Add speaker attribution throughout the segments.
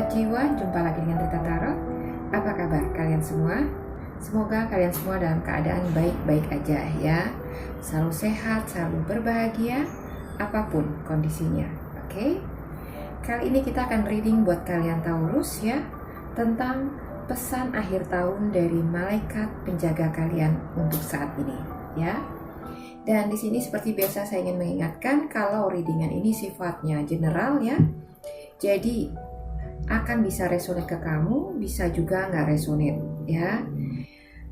Speaker 1: Sobat Jiwa, jumpa lagi dengan Rita Tarot. Apa kabar kalian semua? Semoga kalian semua dalam keadaan baik-baik aja ya. Selalu sehat, selalu berbahagia, apapun kondisinya. Oke? Kali ini kita akan reading buat kalian Taurus ya, tentang pesan akhir tahun dari malaikat penjaga kalian untuk saat ini ya. Dan di sini seperti biasa saya ingin mengingatkan kalau readingan ini sifatnya general ya. Jadi akan bisa resonate ke kamu, bisa juga nggak resonate ya.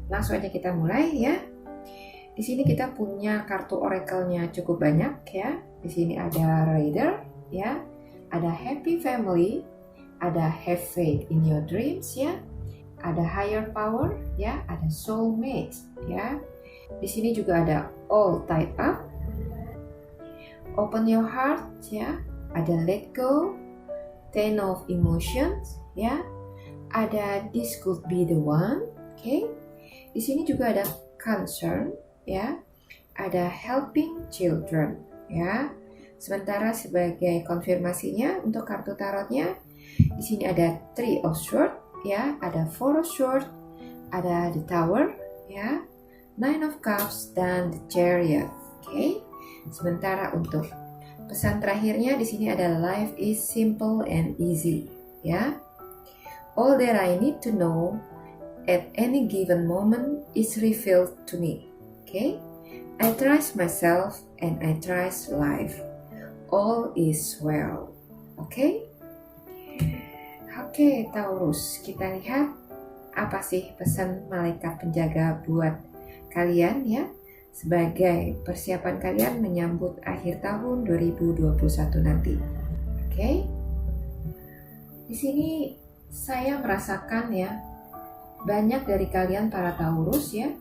Speaker 1: Langsung aja kita mulai ya. Di sini kita punya kartu oracle-nya cukup banyak ya. Di sini ada Rider ya, ada Happy Family, ada Have Faith in Your Dreams ya, ada Higher Power ya, ada Soulmate ya. Di sini juga ada All Tied Up, Open Your Heart ya, ada Let Go, Ten of Emotions ya, ada This Could Be the One, oke. Di sini juga ada Concern ya, ada Helping Children ya. Sementara sebagai konfirmasinya untuk kartu tarotnya, di sini ada Three of Swords ya, ada Four of Swords, ada The Tower ya, Nine of Cups dan The Chariot, oke. Sementara untuk pesan terakhirnya di sini ada Life is simple and easy ya. All that I need to know at any given moment is revealed to me. Okay? I trust myself and I trust life. All is well. Oke? Oke, Taurus, kita lihat apa sih pesan malaikat penjaga buat kalian ya, sebagai persiapan kalian menyambut akhir tahun 2021 nanti. Oke. Di sini saya merasakan ya, banyak dari kalian para Taurus ya,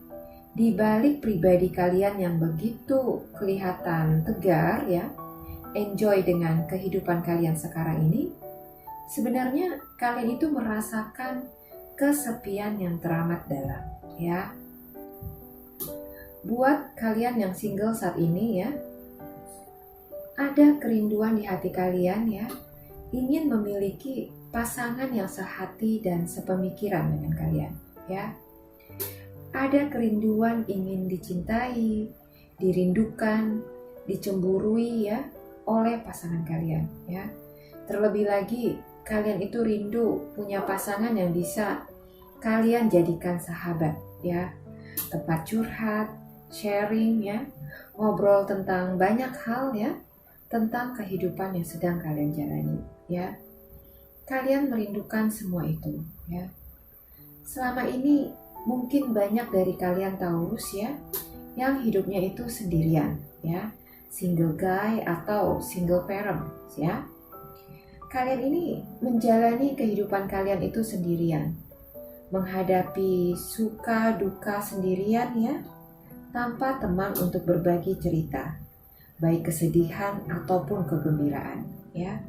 Speaker 1: di balik pribadi kalian yang begitu kelihatan tegar ya, enjoy dengan kehidupan kalian sekarang ini, sebenarnya kalian itu merasakan kesepian yang teramat dalam ya. Buat kalian yang single saat ini ya, ada kerinduan di hati kalian ya, ingin memiliki pasangan yang sehati dan sepemikiran dengan kalian ya. Ada kerinduan ingin dicintai, dirindukan, dicemburui ya oleh pasangan kalian ya. Terlebih lagi kalian itu rindu punya pasangan yang bisa kalian jadikan sahabat ya, tempat curhat, sharing ya, ngobrol tentang banyak hal ya, tentang kehidupan yang sedang kalian jalani ya. Kalian merindukan semua itu ya. Selama ini mungkin banyak dari kalian Taurus ya, yang hidupnya itu sendirian ya, single guy atau single parent ya. Kalian ini menjalani kehidupan kalian itu sendirian, menghadapi suka duka sendirian ya, tanpa teman untuk berbagi cerita, baik kesedihan ataupun kegembiraan ya.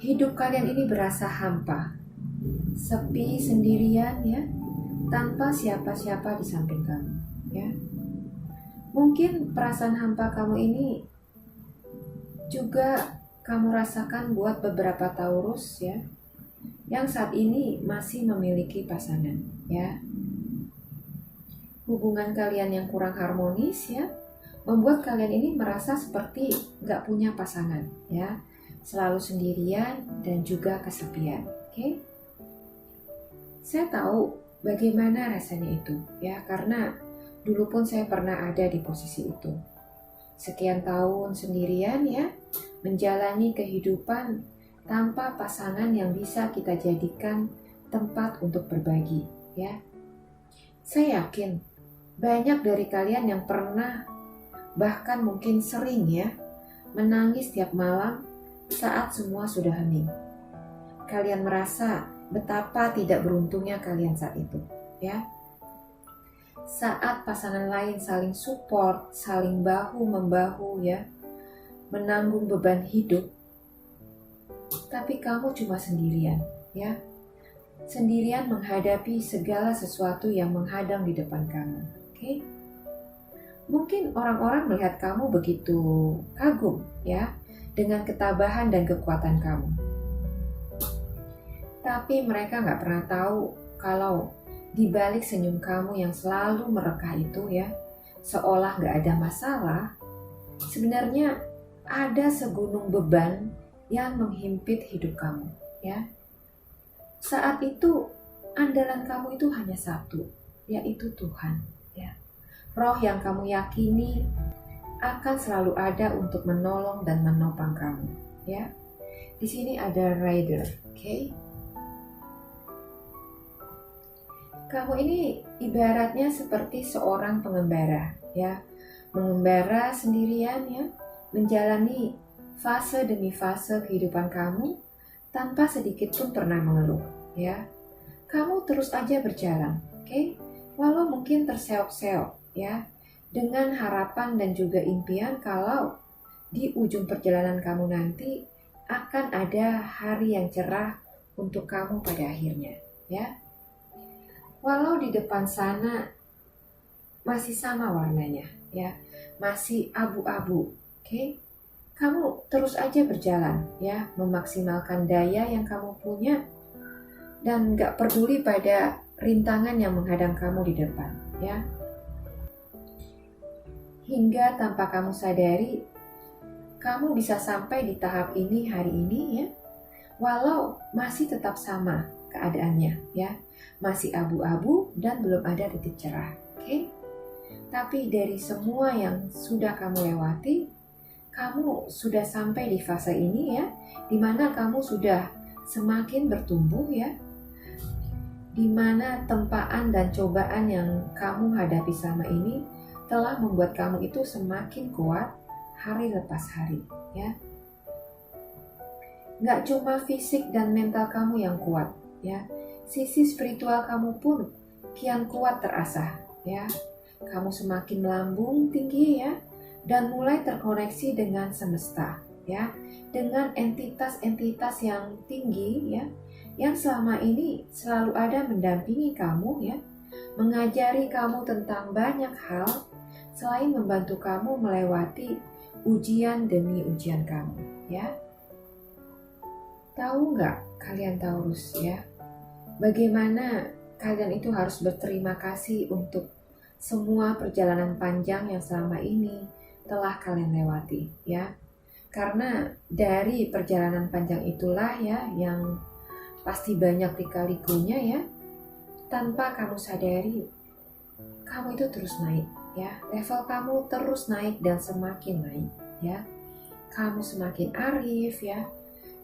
Speaker 1: Hidup kalian ini berasa hampa, sepi sendirian ya, tanpa siapa-siapa di samping kamu ya. Mungkin perasaan hampa kamu ini juga kamu rasakan buat beberapa Taurus ya, yang saat ini masih memiliki pasangan ya. Hubungan kalian yang kurang harmonis ya, membuat kalian ini merasa seperti gak punya pasangan ya, selalu sendirian dan juga kesepian. Oke? Saya tahu bagaimana rasanya itu ya, karena dulu pun saya pernah ada di posisi itu. Sekian tahun sendirian ya, menjalani kehidupan tanpa pasangan yang bisa kita jadikan tempat untuk berbagi ya. Saya yakin banyak dari kalian yang pernah, bahkan mungkin sering ya, menangis tiap malam saat semua sudah hening. Kalian merasa betapa tidak beruntungnya kalian saat itu ya. Saat pasangan lain saling support, saling bahu-membahu ya, menanggung beban hidup, tapi kamu cuma sendirian ya. Sendirian menghadapi segala sesuatu yang menghadang di depan kamu. Oke? Mungkin orang-orang melihat kamu begitu kagum ya, dengan ketabahan dan kekuatan kamu. Tapi mereka nggak pernah tahu kalau di balik senyum kamu yang selalu merekah itu ya, seolah nggak ada masalah, sebenarnya ada segunung beban yang menghimpit hidup kamu ya. Saat itu andalan kamu itu hanya satu, yaitu Tuhan ya. Roh yang kamu yakini akan selalu ada untuk menolong dan menopang kamu ya. Di sini ada rider, oke? Kamu ini ibaratnya seperti seorang pengembara ya, mengembara sendirian ya, menjalani fase demi fase kehidupan kamu tanpa sedikit pun pernah mengeluh ya. Kamu terus aja berjalan, oke? Walau mungkin terseok-seok ya, dengan harapan dan juga impian kalau di ujung perjalanan kamu nanti akan ada hari yang cerah untuk kamu pada akhirnya ya. Walau di depan sana masih sama warnanya ya, masih abu-abu, oke? Kamu terus aja berjalan ya, memaksimalkan daya yang kamu punya dan gak peduli pada rintangan yang menghadang kamu di depan ya. Hingga tanpa kamu sadari, kamu bisa sampai di tahap ini hari ini ya, walau masih tetap sama keadaannya ya, masih abu-abu dan belum ada titik cerah, oke? Tapi dari semua yang sudah kamu lewati, kamu sudah sampai di fase ini ya, dimana kamu sudah semakin bertumbuh ya, dimana tempaan dan cobaan yang kamu hadapi selama ini telah membuat kamu itu semakin kuat hari lepas hari ya. Gak cuma fisik dan mental kamu yang kuat ya, sisi spiritual kamu pun kian kuat terasah ya. Kamu semakin melambung tinggi ya, dan mulai terkoneksi dengan semesta ya, dengan entitas-entitas yang tinggi ya, yang selama ini selalu ada mendampingi kamu ya, mengajari kamu tentang banyak hal selain membantu kamu melewati ujian demi ujian kamu ya. Tahu nggak kalian Taurus ya, bagaimana kalian itu harus berterima kasih untuk semua perjalanan panjang yang selama ini telah kalian lewati ya. Karena dari perjalanan panjang itulah ya, yang pasti banyak lika-likunya ya, tanpa kamu sadari kamu itu terus naik ya, level kamu terus naik dan semakin naik ya. Kamu semakin arif ya,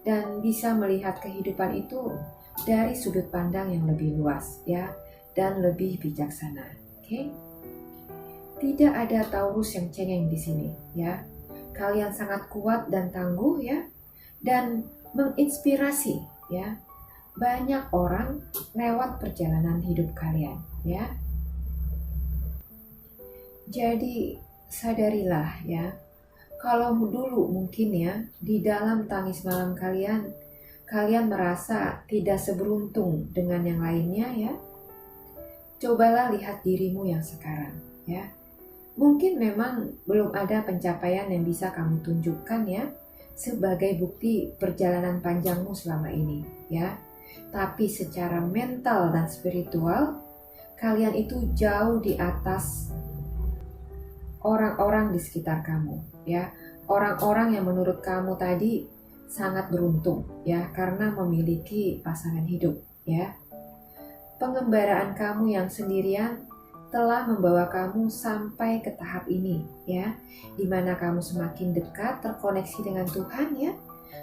Speaker 1: dan bisa melihat kehidupan itu dari sudut pandang yang lebih luas ya, dan lebih bijaksana. Oke? Tidak ada Taurus yang cengeng di sini ya. Kalian sangat kuat dan tangguh ya, dan menginspirasi ya banyak orang lewat perjalanan hidup kalian ya. Jadi sadarilah ya, kalau dulu mungkin ya di dalam tangis malam kalian merasa tidak seberuntung dengan yang lainnya ya. Cobalah lihat dirimu yang sekarang ya. Mungkin memang belum ada pencapaian yang bisa kamu tunjukkan ya, sebagai bukti perjalanan panjangmu selama ini ya. Tapi secara mental dan spiritual, kalian itu jauh di atas orang-orang di sekitar kamu ya. Orang-orang yang menurut kamu tadi sangat beruntung ya, karena memiliki pasangan hidup ya. Pengembaraan kamu yang sendirian telah membawa kamu sampai ke tahap ini ya, dimana kamu semakin dekat terkoneksi dengan Tuhan ya,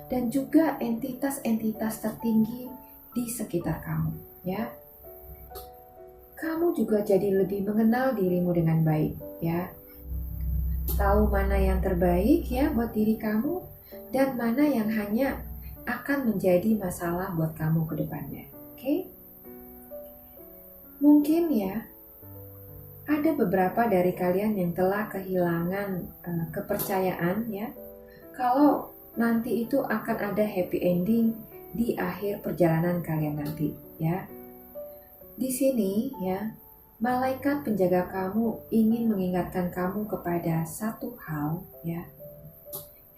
Speaker 1: dan juga entitas-entitas tertinggi di sekitar kamu ya. Kamu juga jadi lebih mengenal dirimu dengan baik ya, tahu mana yang terbaik ya buat diri kamu, dan mana yang hanya akan menjadi masalah buat kamu ke depannya. Oke? Mungkin ya ada beberapa dari kalian yang telah kehilangan kepercayaan ya, kalau nanti itu akan ada happy ending di akhir perjalanan kalian nanti ya. Di sini ya, malaikat penjaga kamu ingin mengingatkan kamu kepada satu hal ya.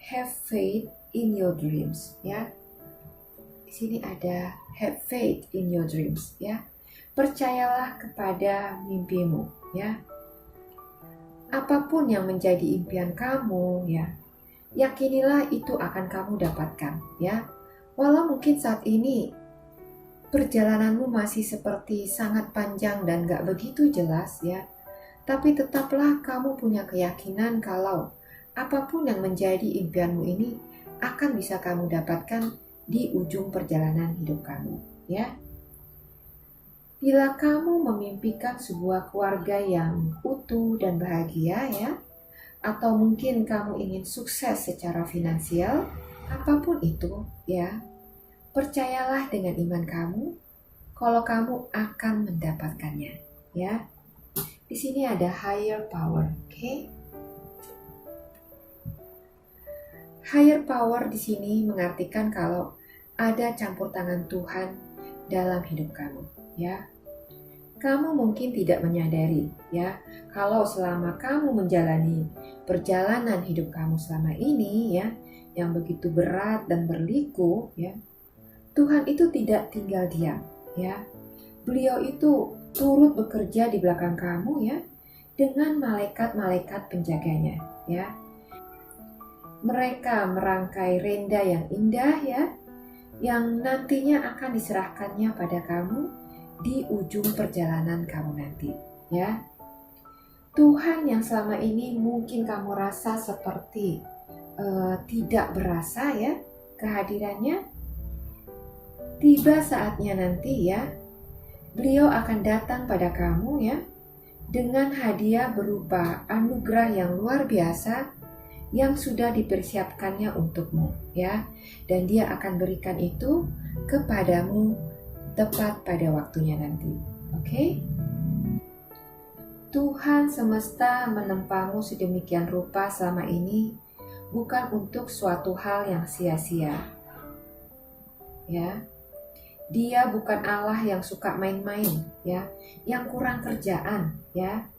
Speaker 1: Have faith in your dreams ya. Di sini ada have faith in your dreams, ya. Percayalah kepada mimpimu, ya. Apapun yang menjadi impian kamu, ya, yakinilah itu akan kamu dapatkan, ya. Walau mungkin saat ini perjalananmu masih seperti sangat panjang dan gak begitu jelas, ya. Tapi tetaplah kamu punya keyakinan kalau apapun yang menjadi impianmu ini akan bisa kamu dapatkan di ujung perjalanan hidup kamu, ya. Bila kamu memimpikan sebuah keluarga yang utuh dan bahagia, ya, atau mungkin kamu ingin sukses secara finansial, apapun itu, ya, percayalah dengan iman kamu kalau kamu akan mendapatkannya, ya. Di sini ada higher power, oke? Higher power di sini mengartikan kalau ada campur tangan Tuhan dalam hidup kamu, ya. Kamu mungkin tidak menyadari, ya, kalau selama kamu menjalani perjalanan hidup kamu selama ini, ya, yang begitu berat dan berliku, ya, Tuhan itu tidak tinggal diam, ya. Beliau itu turut bekerja di belakang kamu, ya, dengan malaikat-malaikat penjaganya, ya. Mereka merangkai renda yang indah, ya, yang nantinya akan diserahkannya pada kamu di ujung perjalanan kamu nanti, ya. Tuhan yang selama ini mungkin kamu rasa seperti tidak berasa, ya, kehadirannya, tiba saatnya nanti, ya, beliau akan datang pada kamu, ya, dengan hadiah berupa anugerah yang luar biasa yang sudah dipersiapkannya untukmu, ya, dan dia akan berikan itu kepadamu tepat pada waktunya nanti, oke? Tuhan semesta menempamu sedemikian rupa selama ini bukan untuk suatu hal yang sia-sia, ya. Dia bukan Allah yang suka main-main, ya, yang kurang kerjaan, ya.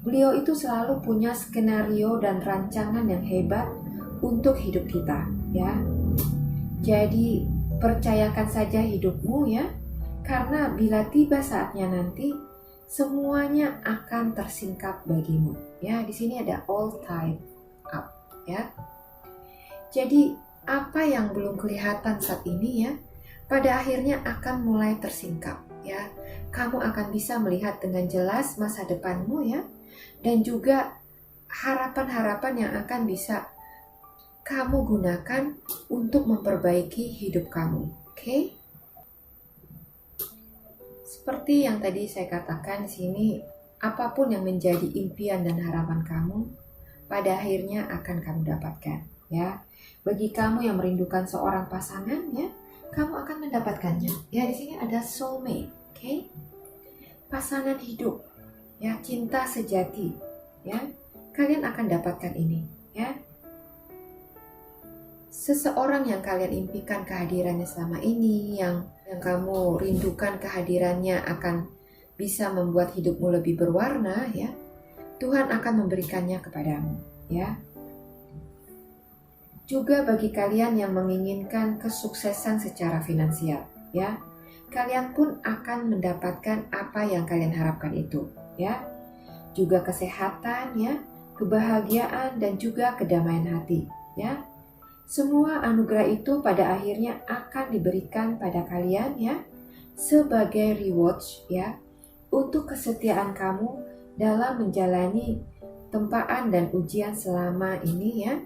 Speaker 1: Beliau itu selalu punya skenario dan rancangan yang hebat untuk hidup kita, ya. Jadi percayakan saja hidupmu, ya, karena bila tiba saatnya nanti semuanya akan tersingkap bagimu, ya. Di sini ada all tied up, ya. Jadi apa yang belum kelihatan saat ini, ya, pada akhirnya akan mulai tersingkap, ya. Kamu akan bisa melihat dengan jelas masa depanmu, ya, dan juga harapan-harapan yang akan bisa kamu gunakan untuk memperbaiki hidup kamu, oke? Seperti yang tadi saya katakan di sini, apapun yang menjadi impian dan harapan kamu, pada akhirnya akan kamu dapatkan, ya. Bagi kamu yang merindukan seorang pasangan, ya, kamu akan mendapatkannya. Ya, di sini ada soulmate, oke? Pasangan hidup, ya, cinta sejati, ya. Kalian akan dapatkan ini, ya. Seseorang yang kalian impikan kehadirannya selama ini, yang kamu rindukan kehadirannya akan bisa membuat hidupmu lebih berwarna, ya. Tuhan akan memberikannya kepadamu, ya. Juga bagi kalian yang menginginkan kesuksesan secara finansial, ya. Kalian pun akan mendapatkan apa yang kalian harapkan itu, ya. Juga kesehatan, ya, kebahagiaan dan juga kedamaian hati, ya. Semua anugerah itu pada akhirnya akan diberikan pada kalian, ya, sebagai rewards, ya, untuk kesetiaan kamu dalam menjalani tempaan dan ujian selama ini, ya,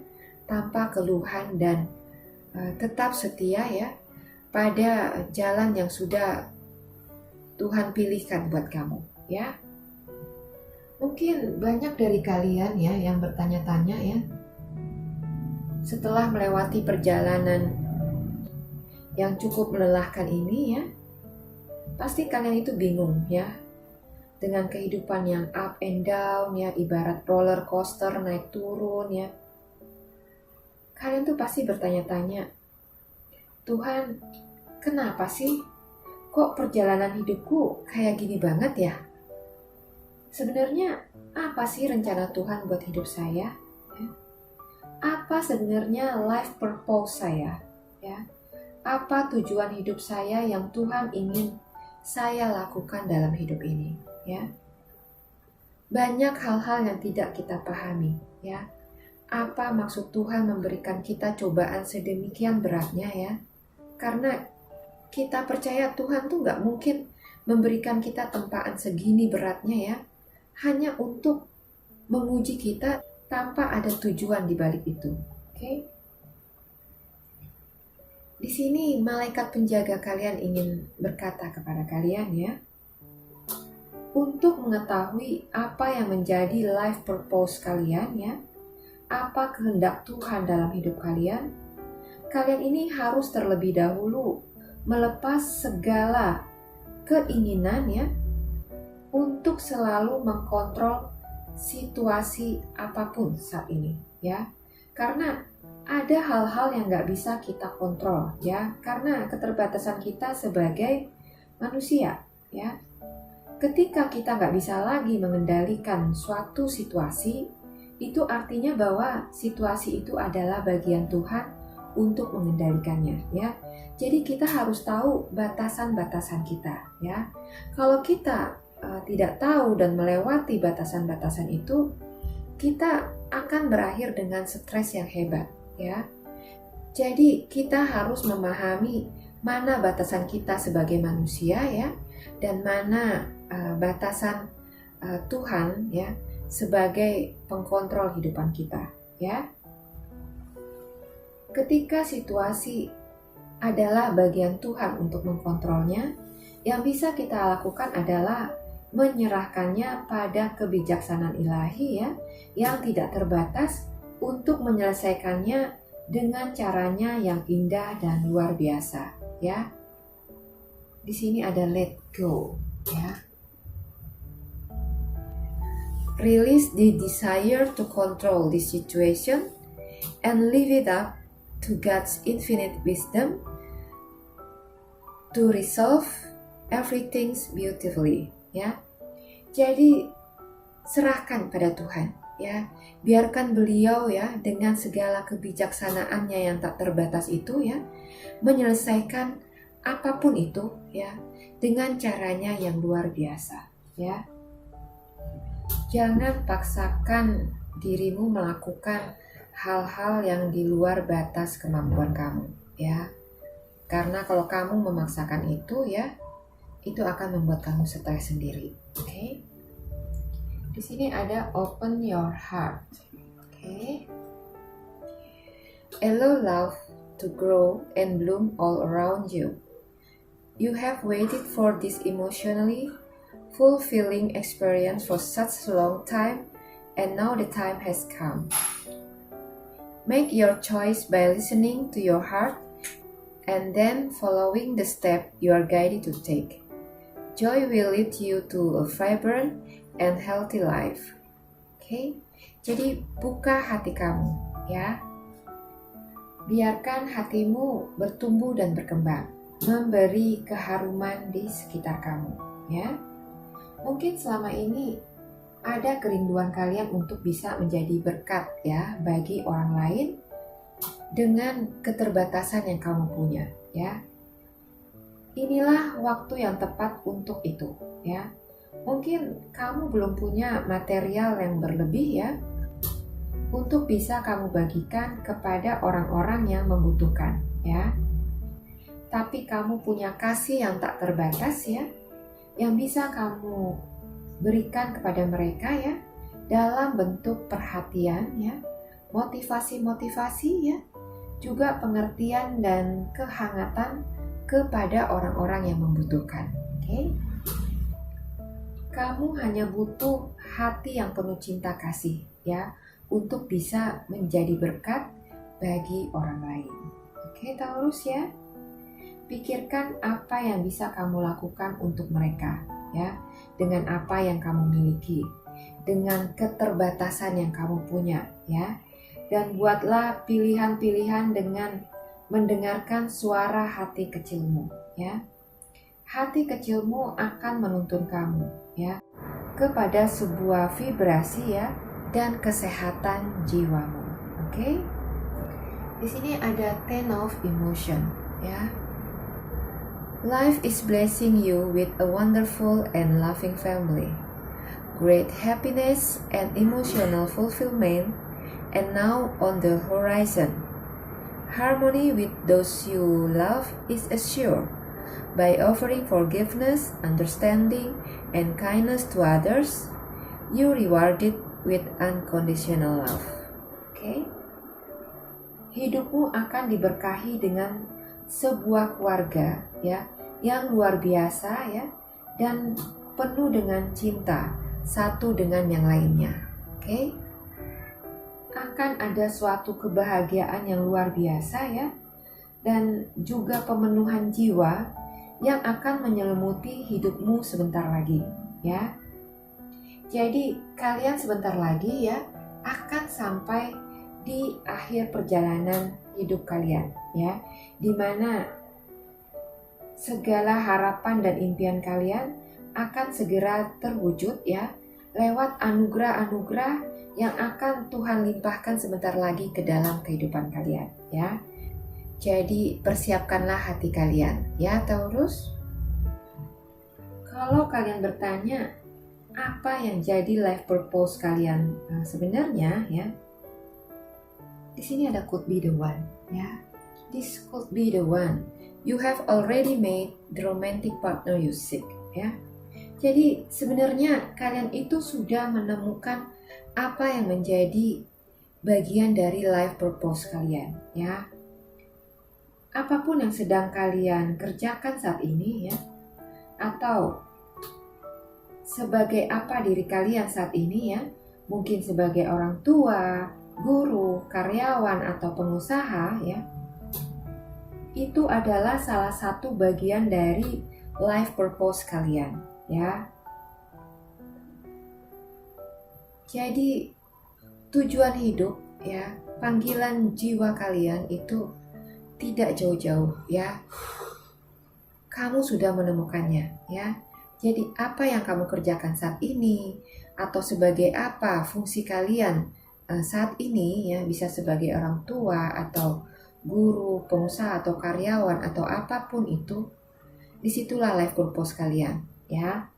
Speaker 1: tanpa keluhan dan tetap setia, ya, pada jalan yang sudah Tuhan pilihkan buat kamu, ya. Mungkin banyak dari kalian, ya, yang bertanya-tanya, ya, setelah melewati perjalanan yang cukup melelahkan ini, ya, pasti kalian itu bingung, ya, dengan kehidupan yang up and down, ya, ibarat roller coaster naik turun, ya. Kalian tuh pasti bertanya-tanya, Tuhan, kenapa sih? Kok perjalanan hidupku kayak gini banget, ya? Sebenarnya apa sih rencana Tuhan buat hidup saya? Ya? Apa sebenarnya life purpose saya? Ya? Apa tujuan hidup saya yang Tuhan ingin saya lakukan dalam hidup ini, ya. Banyak hal-hal yang tidak kita pahami, ya. Apa maksud Tuhan memberikan kita cobaan sedemikian beratnya, ya? Karena kita percaya Tuhan tuh gak mungkin memberikan kita tempaan segini beratnya, ya. Hanya untuk menguji kita tanpa ada tujuan di balik itu. Oke? Di sini malaikat penjaga kalian ingin berkata kepada kalian, ya, untuk mengetahui apa yang menjadi life purpose kalian, ya, apa kehendak Tuhan dalam hidup kalian, kalian ini harus terlebih dahulu melepas segala keinginan, ya, untuk selalu mengkontrol situasi apapun saat ini, ya. Karena ada hal-hal yang gak bisa kita kontrol, ya, karena keterbatasan kita sebagai manusia, ya. Ketika kita gak bisa lagi mengendalikan suatu situasi, itu artinya bahwa situasi itu adalah bagian Tuhan untuk mengendalikannya, ya. Jadi kita harus tahu batasan-batasan kita, ya. Kalau kita tidak tahu dan melewati batasan-batasan itu, kita akan berakhir dengan stres yang hebat, ya. Jadi kita harus memahami mana batasan kita sebagai manusia, ya, dan mana batasan Tuhan, ya, sebagai pengkontrol kehidupan kita, ya. Ketika situasi adalah bagian Tuhan untuk mengkontrolnya, yang bisa kita lakukan adalah menyerahkannya pada kebijaksanaan ilahi, ya, yang tidak terbatas untuk menyelesaikannya dengan caranya yang indah dan luar biasa, ya. Di sini ada let go, ya. Release the desire to control the situation and leave it up to God's infinite wisdom to resolve everything beautifully, ya. Jadi serahkan pada Tuhan, ya. Biarkan beliau, ya, dengan segala kebijaksanaannya yang tak terbatas itu, ya, menyelesaikan apapun itu, ya, dengan caranya yang luar biasa, ya. Jangan paksakan dirimu melakukan hal-hal yang di luar batas kemampuan kamu, ya. Karena kalau kamu memaksakan itu, ya, itu akan membuat kamu stres sendiri. Oke? Di sini ada open your heart. Oke? Allow love to grow and bloom all around you. You have waited for this emotionally fulfilling experience for such a long time, and now the time has come. Make your choice by listening to your heart and then following the step you are guided to take. Joy will lead you to a vibrant and healthy life. Oke? Jadi buka hati kamu, ya. Biarkan hatimu bertumbuh dan berkembang, memberi keharuman di sekitar kamu, ya. Mungkin selama ini ada kerinduan kalian untuk bisa menjadi berkat, ya, bagi orang lain dengan keterbatasan yang kamu punya, ya. Inilah waktu yang tepat untuk itu, ya. Mungkin kamu belum punya material yang berlebih, ya, untuk bisa kamu bagikan kepada orang-orang yang membutuhkan, ya. Tapi kamu punya kasih yang tak terbatas, ya, yang bisa kamu berikan kepada mereka, ya, dalam bentuk perhatian, ya, motivasi-motivasi, ya, juga pengertian dan kehangatan kepada orang-orang yang membutuhkan. Oke? Kamu hanya butuh hati yang penuh cinta kasih, ya, untuk bisa menjadi berkat bagi orang lain. Oke, Taurus, ya. Pikirkan apa yang bisa kamu lakukan untuk mereka, ya, dengan apa yang kamu miliki, dengan keterbatasan yang kamu punya, ya. Dan buatlah pilihan-pilihan dengan mendengarkan suara hati kecilmu, ya. Hati kecilmu akan menuntun kamu, ya, kepada sebuah vibrasi, ya, dan kesehatan jiwamu. Oke? Di sini ada Ten of Emotion, ya. Life is blessing you with a wonderful and loving family, great happiness and emotional fulfillment, and now on the horizon. Harmony with those you love is assured by offering forgiveness, understanding, and kindness to others. You rewarded with unconditional love. Okay? Hidupmu akan diberkahi dengan sebuah keluarga ya yang luar biasa ya dan penuh dengan cinta satu dengan yang lainnya. Oke? Akan ada suatu kebahagiaan yang luar biasa ya dan juga pemenuhan jiwa yang akan menyelimuti hidupmu sebentar lagi ya. Jadi kalian sebentar lagi ya akan sampai di akhir perjalanan hidup kalian ya, di mana segala harapan dan impian kalian akan segera terwujud ya lewat anugerah-anugerah yang akan Tuhan limpahkan sebentar lagi ke dalam kehidupan kalian ya. Jadi persiapkanlah hati kalian ya Taurus. Kalau kalian bertanya apa yang jadi life purpose kalian sebenarnya ya, di sini ada could be the one ya. This could be the one. You have already made the romantic partner you seek ya. Jadi sebenarnya kalian itu sudah menemukan apa yang menjadi bagian dari life purpose kalian ya. Apapun yang sedang kalian kerjakan saat ini ya, atau sebagai apa diri kalian saat ini ya, mungkin sebagai orang tua, guru, karyawan, atau pengusaha ya, itu adalah salah satu bagian dari life purpose kalian ya. Jadi tujuan hidup ya, panggilan jiwa kalian itu tidak jauh-jauh ya. Kamu sudah menemukannya ya. Jadi apa yang kamu kerjakan saat ini atau sebagai apa fungsi kalian saat ini ya, bisa sebagai orang tua atau guru, pengusaha atau karyawan atau apapun itu, disitulah life purpose kalian ya.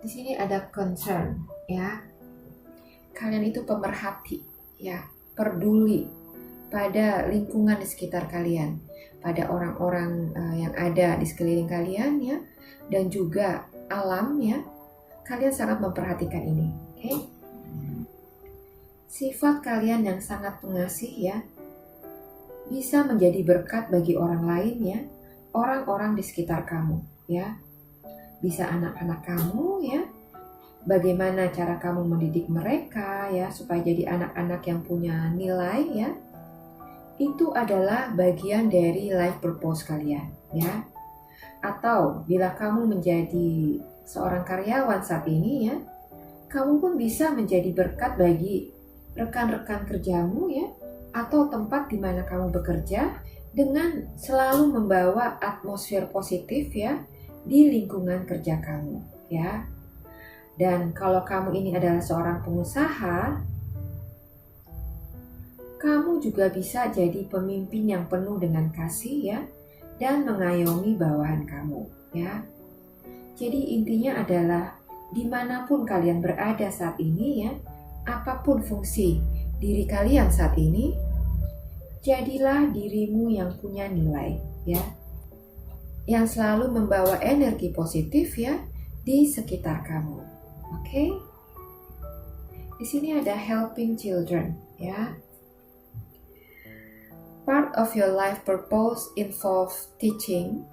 Speaker 1: Di sini ada concern ya. Kalian itu pemerhati ya, peduli pada lingkungan di sekitar kalian, pada orang-orang yang ada di sekeliling kalian ya, dan juga alam ya. Kalian sangat memperhatikan ini, oke? Sifat kalian yang sangat pengasih ya, bisa menjadi berkat bagi orang lain ya, orang-orang di sekitar kamu ya. Bisa anak-anak kamu ya, bagaimana cara kamu mendidik mereka ya, supaya jadi anak-anak yang punya nilai ya. Itu adalah bagian dari life purpose kalian ya. Atau bila kamu menjadi seorang karyawan saat ini ya, kamu pun bisa menjadi berkat bagi rekan-rekan kerjamu ya, atau tempat di mana kamu bekerja, dengan selalu membawa atmosfer positif ya di lingkungan kerja kamu ya. Dan kalau kamu ini adalah seorang pengusaha, kamu juga bisa jadi pemimpin yang penuh dengan kasih ya, dan mengayomi bawahan kamu ya. Jadi intinya adalah dimanapun kalian berada saat ini ya, apapun fungsi diri kalian saat ini, jadilah dirimu yang punya nilai ya, yang selalu membawa energi positif ya di sekitar kamu. Oke? Di sini ada helping children ya. Part of your life purpose involves teaching,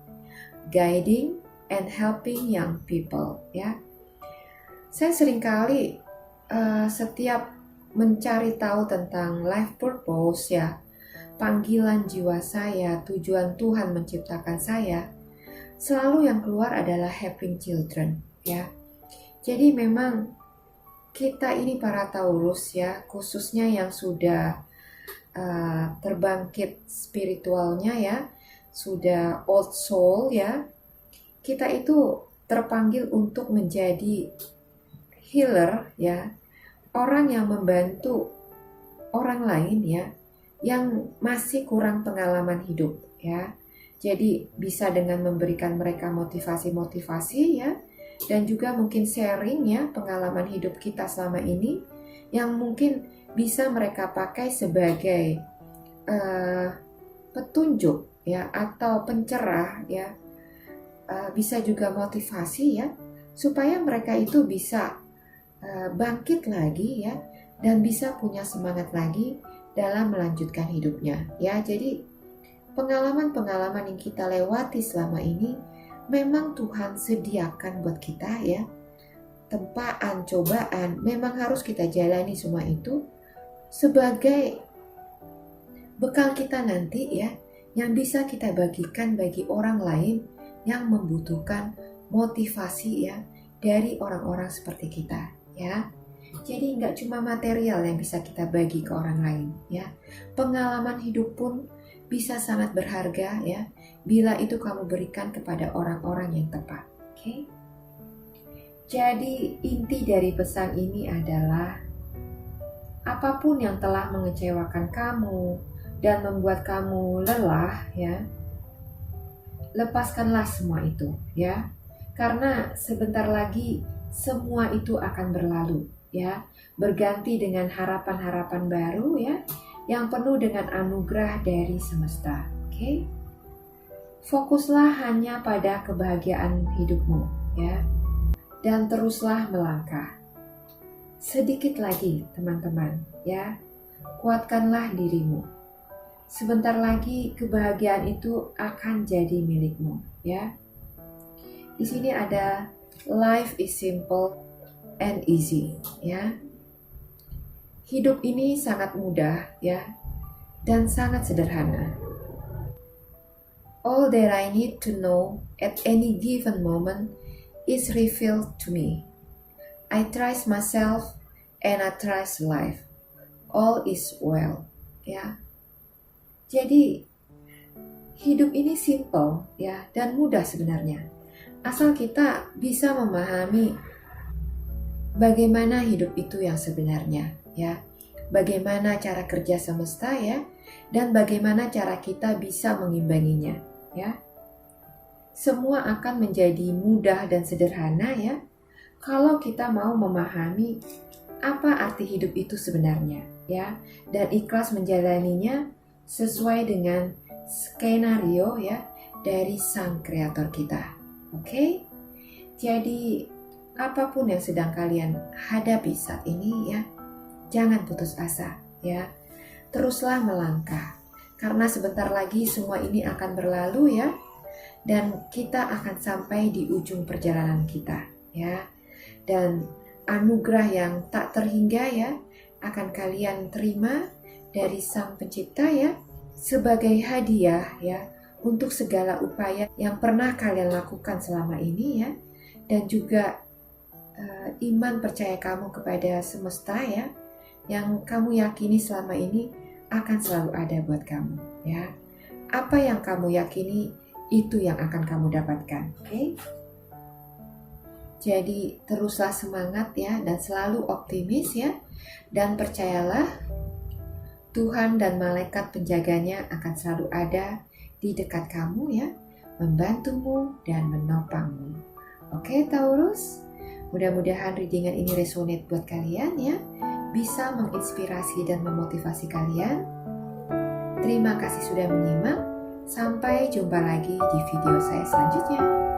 Speaker 1: guiding, and helping young people ya. Saya seringkali setiap mencari tahu tentang life purpose ya, panggilan jiwa saya, tujuan Tuhan menciptakan saya, selalu yang keluar adalah helping children ya. Jadi memang kita ini para Taurus ya, khususnya yang sudah terbangkit spiritualnya ya, sudah old soul ya, kita itu terpanggil untuk menjadi healer ya, orang yang membantu orang lain ya, yang masih kurang pengalaman hidup ya. Jadi bisa dengan memberikan mereka motivasi-motivasi ya, dan juga mungkin sharing ya pengalaman hidup kita selama ini yang mungkin bisa mereka pakai sebagai petunjuk ya atau pencerah ya, bisa juga motivasi ya, supaya mereka itu bisa bangkit lagi ya, dan bisa punya semangat lagi dalam melanjutkan hidupnya ya. Jadi pengalaman-pengalaman yang kita lewati selama ini memang Tuhan sediakan buat kita ya. Tempaan, cobaan, memang harus kita jalani semua itu sebagai bekal kita nanti ya, yang bisa kita bagikan bagi orang lain yang membutuhkan motivasi ya dari orang-orang seperti kita ya. Jadi nggak cuma material yang bisa kita bagi ke orang lain ya. Pengalaman hidup pun bisa sangat berharga ya, bila itu kamu berikan kepada orang-orang yang tepat. Oke? Jadi inti dari pesan ini adalah apapun yang telah mengecewakan kamu dan membuat kamu lelah ya, lepaskanlah semua itu ya. Karena sebentar lagi semua itu akan berlalu ya, berganti dengan harapan-harapan baru ya, yang penuh dengan anugerah dari semesta. Oke? Fokuslah hanya pada kebahagiaan hidupmu ya, dan teruslah melangkah. Sedikit lagi teman-teman ya, kuatkanlah dirimu. Sebentar lagi kebahagiaan itu akan jadi milikmu ya. Di sini ada life is simple and easy ya. Hidup ini sangat mudah ya, dan sangat sederhana. All that I need to know at any given moment is revealed to me. I trust myself and I trust life. All is well ya. Jadi hidup ini simple ya, dan mudah sebenarnya. Asal kita bisa memahami bagaimana hidup itu yang sebenarnya ya, bagaimana cara kerja semesta ya, dan bagaimana cara kita bisa mengimbanginya ya. Semua akan menjadi mudah dan sederhana ya, kalau kita mau memahami apa arti hidup itu sebenarnya ya, dan ikhlas menjalaninya sesuai dengan skenario ya dari Sang Kreator kita. Oke? Jadi apapun yang sedang kalian hadapi saat ini ya, jangan putus asa ya. Teruslah melangkah, karena sebentar lagi semua ini akan berlalu ya, dan kita akan sampai di ujung perjalanan kita ya. Dan anugerah yang tak terhingga ya akan kalian terima dari Sang Pencipta ya, sebagai hadiah ya untuk segala upaya yang pernah kalian lakukan selama ini ya, dan juga iman percaya kamu kepada semesta ya, yang kamu yakini selama ini akan selalu ada buat kamu ya. Apa yang kamu yakini itu yang akan kamu dapatkan. Oke? Jadi teruslah semangat ya, dan selalu optimis ya, dan percayalah Tuhan dan malaikat penjaganya akan selalu ada di dekat kamu ya, membantumu dan menopangmu. Oke Taurus, mudah-mudahan readingan ini resonate buat kalian ya, bisa menginspirasi dan memotivasi kalian. Terima kasih sudah menyimak, sampai jumpa lagi di video saya selanjutnya.